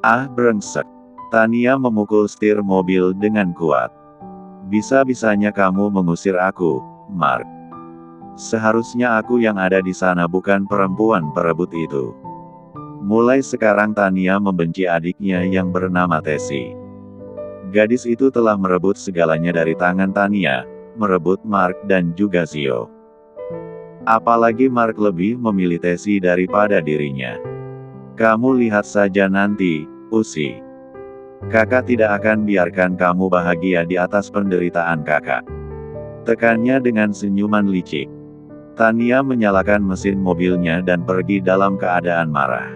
Ah brengsek. Tania memukul setir mobil dengan kuat. Bisa-bisanya kamu mengusir aku, Mark. Seharusnya aku yang ada di sana bukan perempuan perebut itu. Mulai sekarang Tania membenci adiknya yang bernama Tesi. Gadis itu telah merebut segalanya dari tangan Tania, merebut Mark dan juga Zio. Apalagi Mark lebih memilih Tesi daripada dirinya. Kamu lihat saja nanti, Usi. Kakak tidak akan biarkan kamu bahagia di atas penderitaan kakak. Tekannya dengan senyuman licik. Tania menyalakan mesin mobilnya dan pergi dalam keadaan marah.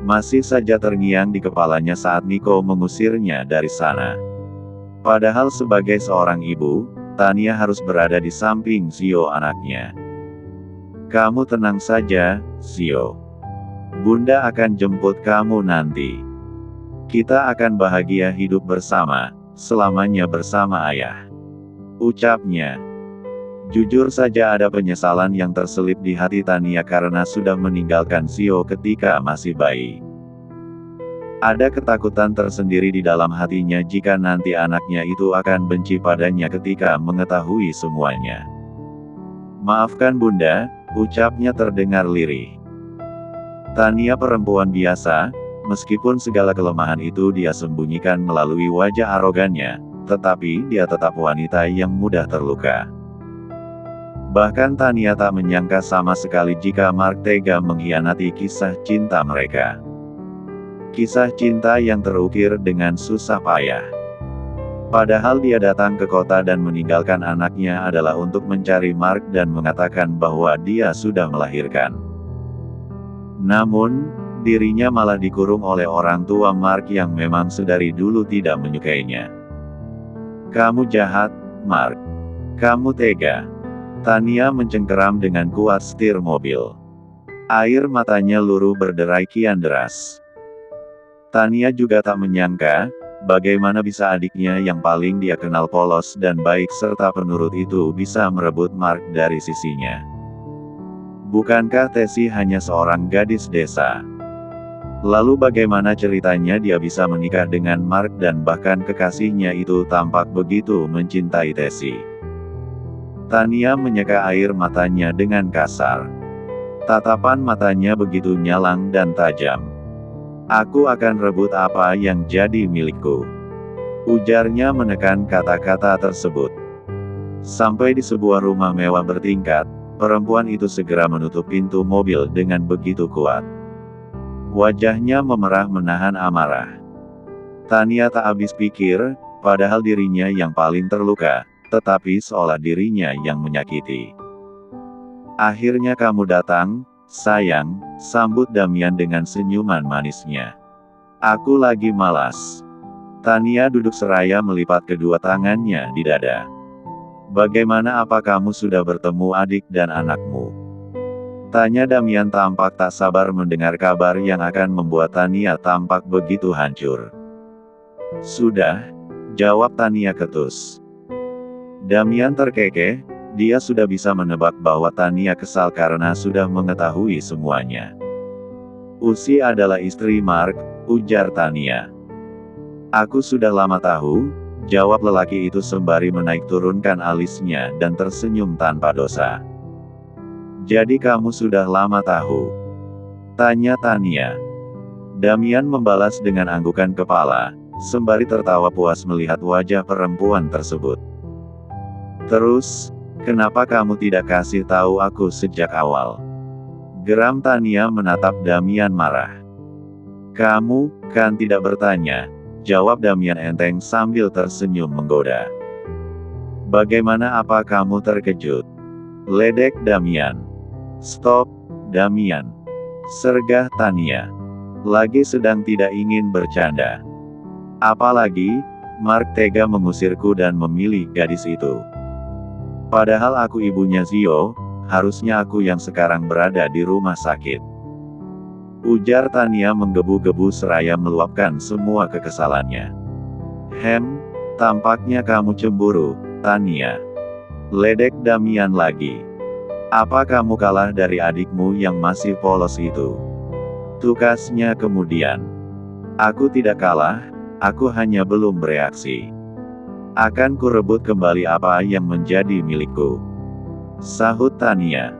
Masih saja terngiang di kepalanya saat Nico mengusirnya dari sana. Padahal sebagai seorang ibu, Tania harus berada di samping Zio anaknya. Kamu tenang saja, Zio. Bunda akan jemput kamu nanti. Kita akan bahagia hidup bersama, selamanya bersama ayah. Ucapnya. Jujur saja ada penyesalan yang terselip di hati Tania karena sudah meninggalkan Zio ketika masih bayi. Ada ketakutan tersendiri di dalam hatinya jika nanti anaknya itu akan benci padanya ketika mengetahui semuanya. Maafkan Bunda, ucapnya terdengar lirih. Tania perempuan biasa, meskipun segala kelemahan itu dia sembunyikan melalui wajah arogannya, tetapi dia tetap wanita yang mudah terluka. Bahkan Tania tak menyangka sama sekali jika Mark tega mengkhianati kisah cinta mereka. Kisah cinta yang terukir dengan susah payah. Padahal dia datang ke kota dan meninggalkan anaknya adalah untuk mencari Mark dan mengatakan bahwa dia sudah melahirkan. Namun, dirinya malah dikurung oleh orang tua Mark yang memang sedari dulu tidak menyukainya. Kamu jahat, Mark. Kamu tega. Tania mencengkeram dengan kuat setir mobil. Air matanya luruh berderai kian deras. Tania juga tak menyangka, bagaimana bisa adiknya yang paling dia kenal polos dan baik serta penurut itu bisa merebut Mark dari sisinya. Bukankah Tesi hanya seorang gadis desa? Lalu bagaimana ceritanya dia bisa menikah dengan Mark dan bahkan kekasihnya itu tampak begitu mencintai Tesi? Tania menyeka air matanya dengan kasar. Tatapan matanya begitu nyalang dan tajam. Aku akan rebut apa yang jadi milikku. Ujarnya menekan kata-kata tersebut. Sampai di sebuah rumah mewah bertingkat, perempuan itu segera menutup pintu mobil dengan begitu kuat. Wajahnya memerah menahan amarah. Tania tak habis pikir, padahal dirinya yang paling terluka, tetapi seolah dirinya yang menyakiti. Akhirnya kamu datang, sayang, sambut Damian dengan senyuman manisnya. Aku lagi malas. Tania duduk seraya melipat kedua tangannya di dada. Bagaimana, apa kamu sudah bertemu adik dan anakmu? Tanya Damian tampak tak sabar mendengar kabar yang akan membuat Tania tampak begitu hancur. Sudah, jawab Tania ketus. Damian terkekeh, dia sudah bisa menebak bahwa Tania kesal karena sudah mengetahui semuanya. Usi adalah istri Mark, ujar Tania. Aku sudah lama tahu, jawab lelaki itu sembari menaik turunkan alisnya dan tersenyum tanpa dosa. Jadi kamu sudah lama tahu? Tanya Tania. Damian membalas dengan anggukan kepala, sembari tertawa puas melihat wajah perempuan tersebut. Terus, kenapa kamu tidak kasih tahu aku sejak awal? Geram Tania menatap Damian marah. Kamu, kan tidak bertanya, jawab Damian enteng sambil tersenyum menggoda. Bagaimana, apa kamu terkejut? Ledek Damian. Stop, Damian. Sergah Tania. Lagi sedang tidak ingin bercanda. Apalagi, Mark tega mengusirku dan memilih gadis itu. Padahal aku ibunya Zio, harusnya aku yang sekarang berada di rumah sakit. Ujar Tania menggebu-gebu seraya meluapkan semua kekesalannya. Tampaknya kamu cemburu, Tania. Ledek Damian lagi. Apa kamu kalah dari adikmu yang masih polos itu? Tukasnya kemudian. Aku tidak kalah, aku hanya belum bereaksi. Akan kurebut kembali apa yang menjadi milikku. Sahut Tania.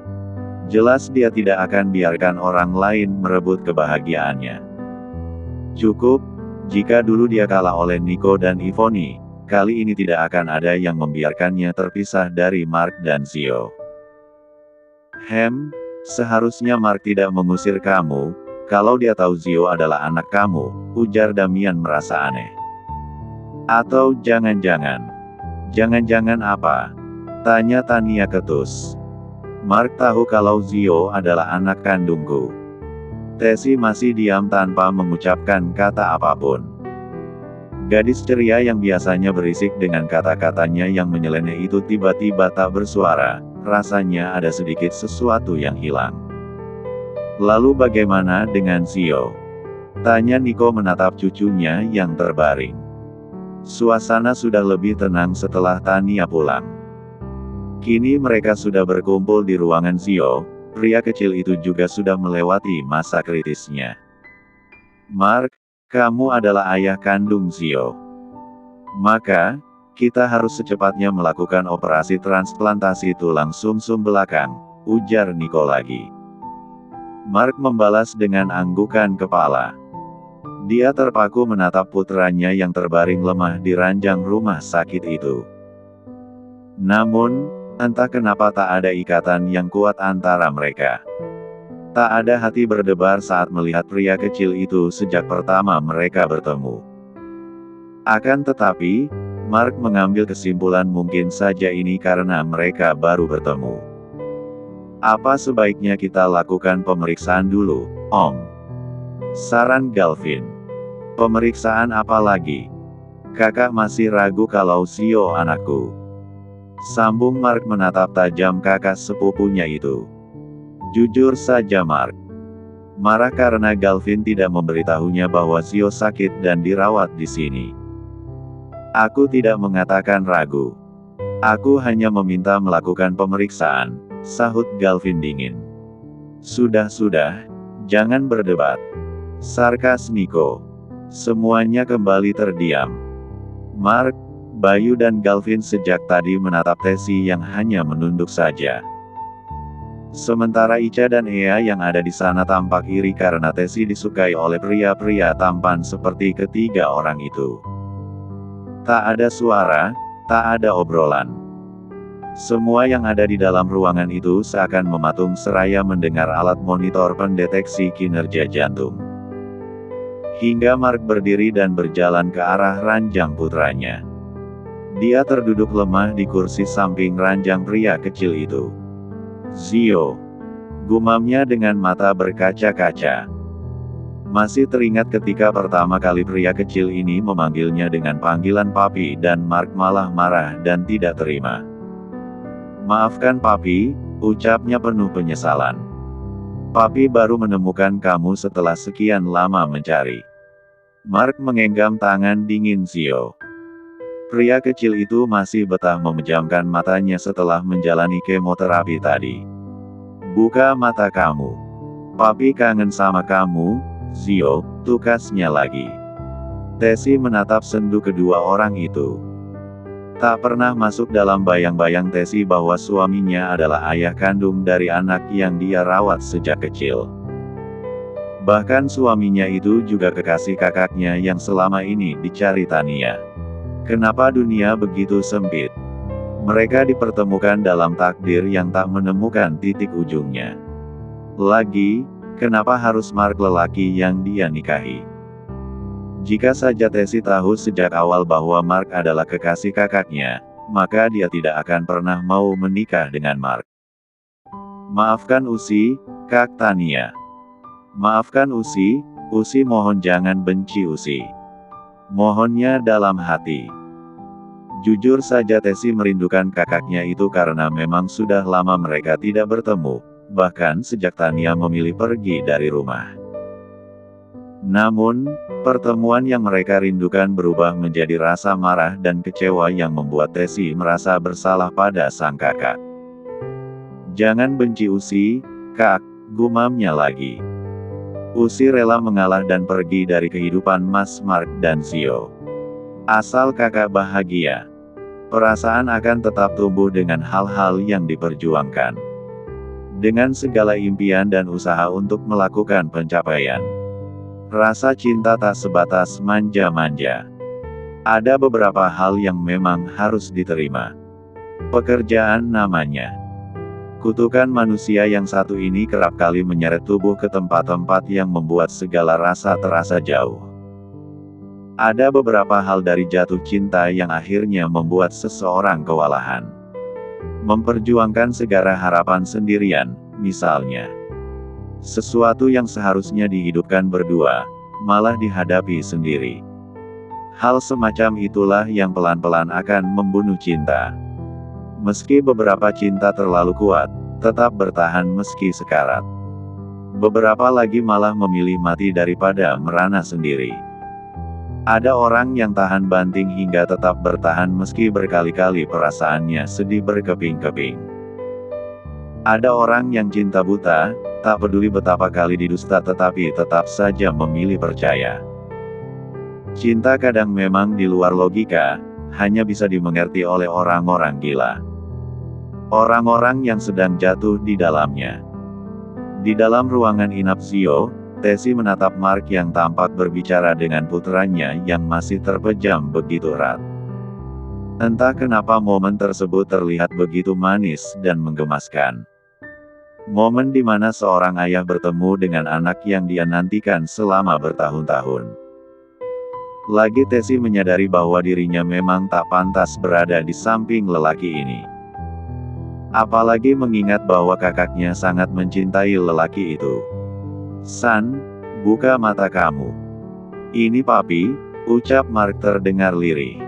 Jelas dia tidak akan biarkan orang lain merebut kebahagiaannya. Cukup, jika dulu dia kalah oleh Nico dan Ivoni, kali ini tidak akan ada yang membiarkannya terpisah dari Mark dan Zio. Seharusnya Mark tidak mengusir kamu, kalau dia tahu Zio adalah anak kamu, ujar Damian merasa aneh. Atau jangan-jangan apa? Tanya Tania ketus. Mark tahu kalau Zio adalah anak kandungku. Tesi masih diam tanpa mengucapkan kata apapun. Gadis ceria yang biasanya berisik dengan kata-katanya yang menyeleneh itu tiba-tiba tak bersuara, rasanya ada sedikit sesuatu yang hilang. Lalu bagaimana dengan Zio? Tanya Nico menatap cucunya yang terbaring. Suasana sudah lebih tenang setelah Tania pulang. Kini mereka sudah berkumpul di ruangan Zio, pria kecil itu juga sudah melewati masa kritisnya. Mark, kamu adalah ayah kandung Zio. Maka, kita harus secepatnya melakukan operasi transplantasi tulang sumsum belakang, ujar Nico lagi. Mark membalas dengan anggukan kepala. Dia terpaku menatap putranya yang terbaring lemah di ranjang rumah sakit itu. Namun, entah kenapa tak ada ikatan yang kuat antara mereka. Tak ada hati berdebar saat melihat pria kecil itu sejak pertama mereka bertemu. Akan tetapi, Mark mengambil kesimpulan mungkin saja ini karena mereka baru bertemu. Apa sebaiknya kita lakukan pemeriksaan dulu, Om? Saran Galvin. Pemeriksaan apa lagi? Kakak masih ragu kalau Zio anakku. Sambung Mark menatap tajam kakak sepupunya itu. Jujur saja Mark marah karena Galvin tidak memberitahunya bahwa Zio sakit dan dirawat di sini. Aku tidak mengatakan ragu. Aku hanya meminta melakukan pemeriksaan, sahut Galvin dingin. Sudah, jangan berdebat. Sarkas Nico. Semuanya kembali terdiam. Mark, Bayu dan Galvin sejak tadi menatap Tesi yang hanya menunduk saja. Sementara Ica dan Ea yang ada di sana tampak iri karena Tesi disukai oleh pria-pria tampan seperti ketiga orang itu. Tak ada suara, tak ada obrolan. Semua yang ada di dalam ruangan itu seakan mematung seraya mendengar alat monitor pendeteksi kinerja jantung. Hingga Mark berdiri dan berjalan ke arah ranjang putranya. Dia terduduk lemah di kursi samping ranjang pria kecil itu. Zio, gumamnya dengan mata berkaca-kaca. Masih teringat ketika pertama kali pria kecil ini memanggilnya dengan panggilan papi dan Mark malah marah dan tidak terima. Maafkan papi, ucapnya penuh penyesalan. Papi baru menemukan kamu setelah sekian lama mencari. Mark mengenggam tangan dingin Zio. Pria kecil itu masih betah memejamkan matanya setelah menjalani kemoterapi tadi. Buka mata kamu. Papi kangen sama kamu, Zio, tukasnya lagi. Tesi menatap sendu kedua orang itu. Tak pernah masuk dalam bayang-bayang Tesi bahwa suaminya adalah ayah kandung dari anak yang dia rawat sejak kecil. Bahkan suaminya itu juga kekasih kakaknya yang selama ini dicari Tania. Kenapa dunia begitu sempit? Mereka dipertemukan dalam takdir yang tak menemukan titik ujungnya. Lagi, kenapa harus Mark lelaki yang dia nikahi? Jika saja Tesi tahu sejak awal bahwa Mark adalah kekasih kakaknya, maka dia tidak akan pernah mau menikah dengan Mark. Maafkan Usi, Kak Tania. Maafkan Usi, Usi mohon jangan benci Usi. Mohonnya dalam hati. Jujur saja Tesi merindukan kakaknya itu karena memang sudah lama mereka tidak bertemu, bahkan sejak Tania memilih pergi dari rumah. Namun, pertemuan yang mereka rindukan berubah menjadi rasa marah dan kecewa yang membuat Tesi merasa bersalah pada sang kakak. Jangan benci Usi, Kak, gumamnya lagi. Usi rela mengalah dan pergi dari kehidupan Mas Mark dan Zio. Asal kakak bahagia, perasaan akan tetap tumbuh dengan hal-hal yang diperjuangkan. Dengan segala impian dan usaha untuk melakukan pencapaian. Rasa cinta tak sebatas manja-manja. Ada beberapa hal yang memang harus diterima. Pekerjaan namanya. Kutukan manusia yang satu ini kerap kali menyeret tubuh ke tempat-tempat yang membuat segala rasa terasa jauh. Ada beberapa hal dari jatuh cinta yang akhirnya membuat seseorang kewalahan. Memperjuangkan segala harapan sendirian, misalnya. Sesuatu yang seharusnya dihidupkan berdua, malah dihadapi sendiri. Hal semacam itulah yang pelan-pelan akan membunuh cinta. Meski beberapa cinta terlalu kuat, tetap bertahan meski sekarat. Beberapa lagi malah memilih mati daripada merana sendiri. Ada orang yang tahan banting hingga tetap bertahan meski berkali-kali perasaannya sedih berkeping-keping. Ada orang yang cinta buta, tak peduli betapa kali didusta tetapi tetap saja memilih percaya. Cinta kadang memang di luar logika, hanya bisa dimengerti oleh orang-orang gila. Orang-orang yang sedang jatuh di dalamnya. Di dalam ruangan inap Zio, Tesi menatap Mark yang tampak berbicara dengan putranya yang masih terpejam begitu erat. Entah kenapa momen tersebut terlihat begitu manis dan menggemaskan. Momen di mana seorang ayah bertemu dengan anak yang dia nantikan selama bertahun-tahun. Lagi Tesi menyadari bahwa dirinya memang tak pantas berada di samping lelaki ini. Apalagi mengingat bahwa kakaknya sangat mencintai lelaki itu. "San, buka mata kamu. Ini papi," ucap Mark terdengar lirih.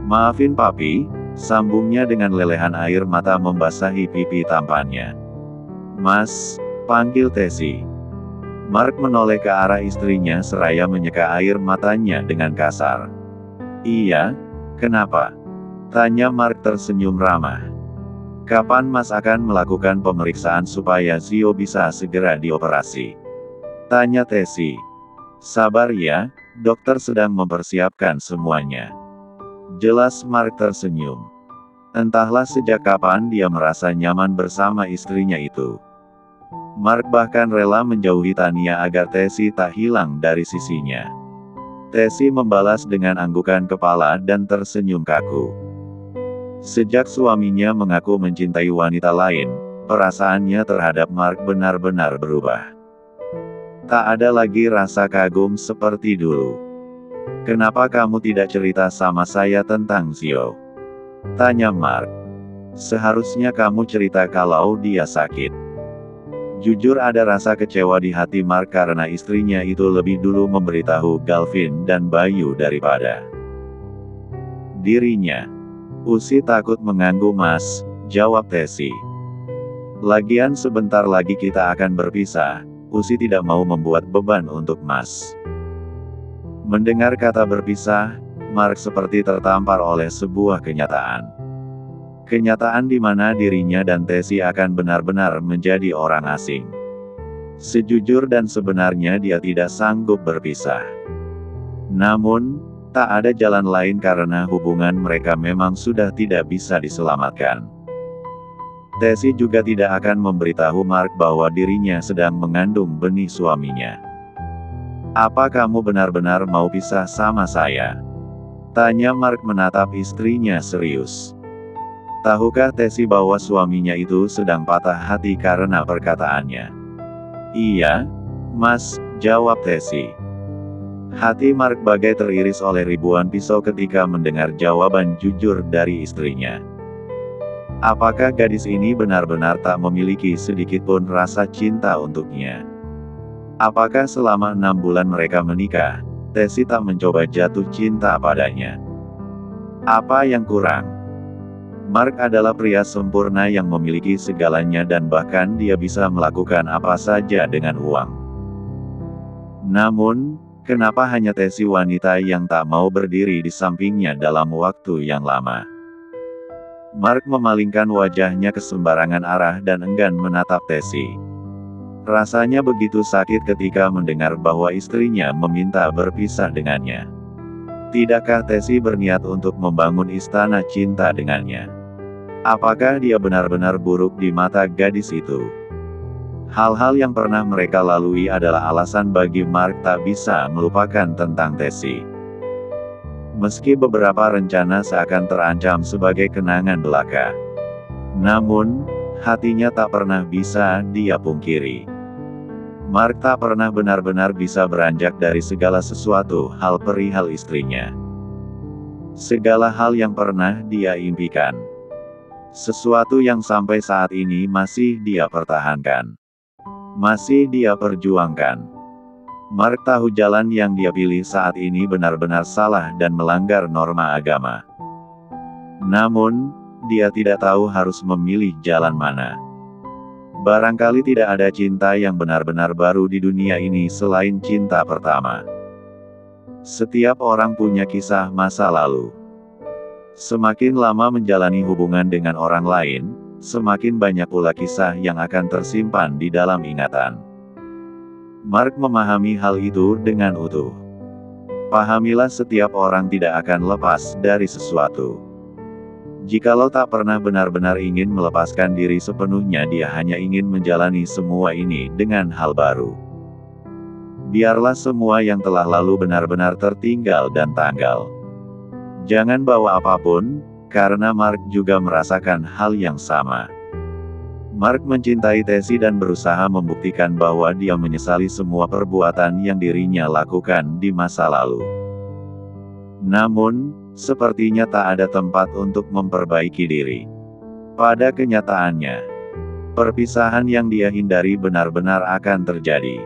"Maafin papi," sambungnya dengan lelehan air mata membasahi pipi tampannya. "Mas," panggil Tesi. Mark menoleh ke arah istrinya seraya menyeka air matanya dengan kasar. "Iya, kenapa?" tanya Mark tersenyum ramah. "Kapan Mas akan melakukan pemeriksaan supaya Zio bisa segera dioperasi?" tanya Tesi. "Sabar ya, dokter sedang mempersiapkan semuanya." Jelas Mark tersenyum. Entahlah sejak kapan dia merasa nyaman bersama istrinya itu. Mark bahkan rela menjauhi Tania agar Tesi tak hilang dari sisinya. Tesi membalas dengan anggukan kepala dan tersenyum kaku. Sejak suaminya mengaku mencintai wanita lain, perasaannya terhadap Mark benar-benar berubah. Tak ada lagi rasa kagum seperti dulu. "Kenapa kamu tidak cerita sama saya tentang Zio?" tanya Mark. "Seharusnya kamu cerita kalau dia sakit." Jujur ada rasa kecewa di hati Mark karena istrinya itu lebih dulu memberitahu Galvin dan Bayu daripada dirinya. "Usi takut mengganggu Mas," jawab Tesi. "Lagian sebentar lagi kita akan berpisah, Usi tidak mau membuat beban untuk Mas." Mendengar kata berpisah, Mark seperti tertampar oleh sebuah kenyataan. Kenyataan di mana dirinya dan Tesi akan benar-benar menjadi orang asing. Sejujur dan sebenarnya dia tidak sanggup berpisah. Namun, tak ada jalan lain karena hubungan mereka memang sudah tidak bisa diselamatkan. Tesi juga tidak akan memberitahu Mark bahwa dirinya sedang mengandung benih suaminya. "Apa kamu benar-benar mau pisah sama saya?" tanya Mark menatap istrinya serius. Tahukah Tesi bahwa suaminya itu sedang patah hati karena perkataannya? "Iya, Mas," jawab Tesi. Hati Mark bagai teriris oleh ribuan pisau ketika mendengar jawaban jujur dari istrinya. Apakah gadis ini benar-benar tak memiliki sedikitpun rasa cinta untuknya? Apakah selama 6 bulan mereka menikah, Tesi tak mencoba jatuh cinta padanya? Apa yang kurang? Mark adalah pria sempurna yang memiliki segalanya dan bahkan dia bisa melakukan apa saja dengan uang. Namun, kenapa hanya Tesi wanita yang tak mau berdiri di sampingnya dalam waktu yang lama? Mark memalingkan wajahnya ke sembarangan arah dan enggan menatap Tesi. Rasanya begitu sakit ketika mendengar bahwa istrinya meminta berpisah dengannya. Tidakkah Tessy berniat untuk membangun istana cinta dengannya? Apakah dia benar-benar buruk di mata gadis itu? Hal-hal yang pernah mereka lalui adalah alasan bagi Mark tak bisa melupakan tentang Tessy. Meski beberapa rencana seakan terancam sebagai kenangan belaka, namun, hatinya tak pernah bisa dia pungkiri. Mark tak pernah benar-benar bisa beranjak dari segala sesuatu hal perihal istrinya. Segala hal yang pernah dia impikan. Sesuatu yang sampai saat ini masih dia pertahankan. Masih dia perjuangkan. Mark tahu jalan yang dia pilih saat ini benar-benar salah dan melanggar norma agama. Namun, dia tidak tahu harus memilih jalan mana. Barangkali tidak ada cinta yang benar-benar baru di dunia ini selain cinta pertama. Setiap orang punya kisah masa lalu. Semakin lama menjalani hubungan dengan orang lain, semakin banyak pula kisah yang akan tersimpan di dalam ingatan. Mark memahami hal itu dengan utuh. Pahamilah, setiap orang tidak akan lepas dari sesuatu. Jikalau tak pernah benar-benar ingin melepaskan diri sepenuhnya, dia hanya ingin menjalani semua ini dengan hal baru. Biarlah semua yang telah lalu benar-benar tertinggal dan tanggal. Jangan bawa apapun, karena Mark juga merasakan hal yang sama. Mark mencintai Tessy dan berusaha membuktikan bahwa dia menyesali semua perbuatan yang dirinya lakukan di masa lalu. Namun, sepertinya tak ada tempat untuk memperbaiki diri. Pada kenyataannya, perpisahan yang dia hindari benar-benar akan terjadi.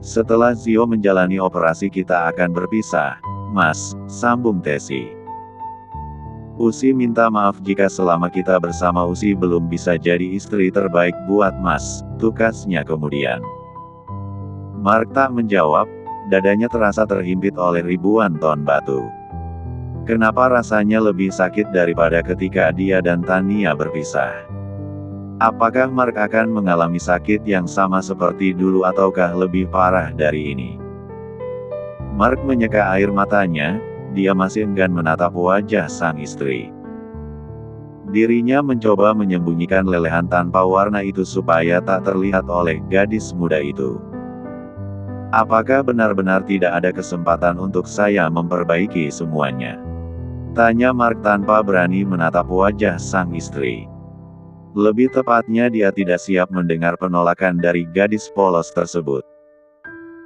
Setelah Zio menjalani operasi, kita akan berpisah, Mas, sambung Tessy. Usi minta maaf jika selama kita bersama Usi belum bisa jadi istri terbaik buat Mas, tukasnya kemudian. Mark tak menjawab, dadanya terasa terhimpit oleh ribuan ton batu. Kenapa rasanya lebih sakit daripada ketika dia dan Tania berpisah? Apakah Mark akan mengalami sakit yang sama seperti dulu ataukah lebih parah dari ini? Mark menyeka air matanya, dia masih enggan menatap wajah sang istri. Dirinya mencoba menyembunyikan lelehan tanpa warna itu supaya tak terlihat oleh gadis muda itu. Apakah benar-benar tidak ada kesempatan untuk saya memperbaiki semuanya? Tanya Mark tanpa berani menatap wajah sang istri. Lebih tepatnya, dia tidak siap mendengar penolakan dari gadis polos tersebut.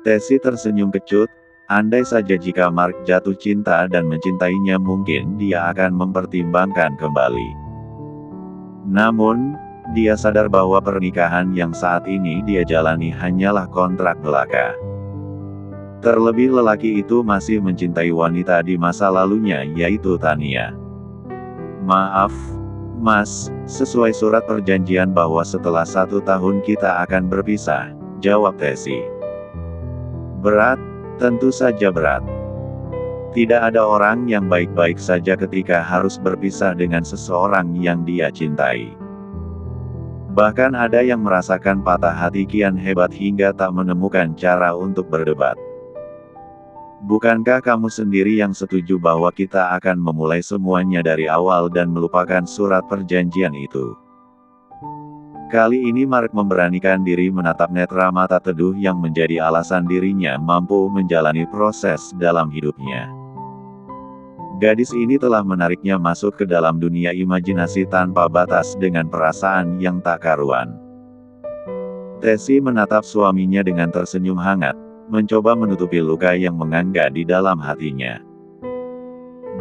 Tessy tersenyum kecut, andai saja jika Mark jatuh cinta dan mencintainya, mungkin dia akan mempertimbangkan kembali. Namun, dia sadar bahwa pernikahan yang saat ini dia jalani hanyalah kontrak belaka. Terlebih lelaki itu masih mencintai wanita di masa lalunya, yaitu Tania. Maaf, Mas, sesuai surat perjanjian bahwa setelah 1 tahun kita akan berpisah, jawab Tessy. Berat, tentu saja berat. Tidak ada orang yang baik-baik saja ketika harus berpisah dengan seseorang yang dia cintai. Bahkan ada yang merasakan patah hati kian hebat hingga tak menemukan cara untuk berdebat. Bukankah kamu sendiri yang setuju bahwa kita akan memulai semuanya dari awal dan melupakan surat perjanjian itu? Kali ini Mark memberanikan diri menatap netra mata teduh yang menjadi alasan dirinya mampu menjalani proses dalam hidupnya. Gadis ini telah menariknya masuk ke dalam dunia imajinasi tanpa batas dengan perasaan yang tak karuan. Tessy menatap suaminya dengan tersenyum hangat, mencoba menutupi luka yang menganga di dalam hatinya.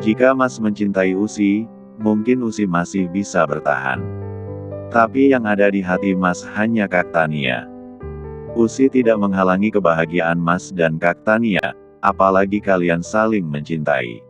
Jika Mas mencintai Usi, mungkin Usi masih bisa bertahan. Tapi yang ada di hati Mas hanya Kak Tania. Usi tidak menghalangi kebahagiaan Mas dan Kak Tania, apalagi kalian saling mencintai.